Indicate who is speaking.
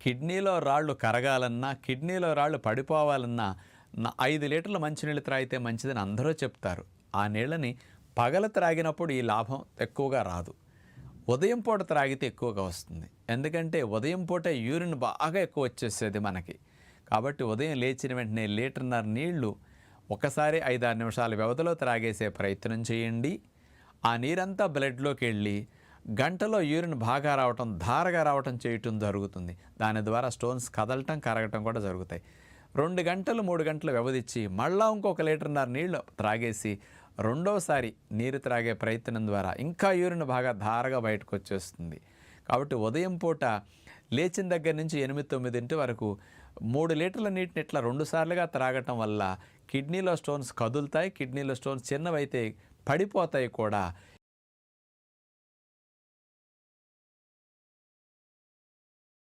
Speaker 1: కిడ్నీలో రాళ్ళు కరగాలన్నా, కిడ్నీలో రాళ్ళు పడిపోవాలన్నా 5 లీటర్ల మంచినీళ్ళు త్రాగితే మంచిదని అందరూ చెప్తారు. ఆ నీళ్ళని పగలు త్రాగినప్పుడు ఈ లాభం ఎక్కువగా రాదు. ఉదయం పూట త్రాగితే ఎక్కువగా వస్తుంది. ఎందుకంటే ఉదయం పూటే యూరిన్ బాగా ఎక్కువ వచ్చేసేది మనకి. కాబట్టి ఉదయం లేచిన వెంటనే లీటర్‌న్నర నీళ్లు ఒకసారి 5, 6 నిమిషాల వ్యవధిలో త్రాగేసే ప్రయత్నం చేయండి. ఆ నీరంతా బ్లడ్‌లోకి వెళ్ళి గంటలో యూరిన్ బాగా రావటం, ధారగా రావటం చేయటం జరుగుతుంది. దాని ద్వారా స్టోన్స్ కదలటం, కరగటం కూడా జరుగుతాయి. 2 గంటలు, 3 గంటలు వ్యవధిచ్చి మళ్ళా ఇంకొక లీటర్‌న్నర నీళ్లు త్రాగేసి రెండోసారి నీరు త్రాగే ప్రయత్నం ద్వారా ఇంకా యూరిన్ బాగా ధారగా బయటకు వచ్చేస్తుంది. కాబట్టి ఉదయం పూట లేచిన దగ్గర నుంచి 8, 9 వరకు 3 లీటర్ల నీటిని ఇట్లా 2 సార్లుగా త్రాగటం వల్ల కిడ్నీలో స్టోన్స్ కదులుతాయి. కిడ్నీలో స్టోన్స్ చిన్నవైతే పడిపోతాయి కూడా.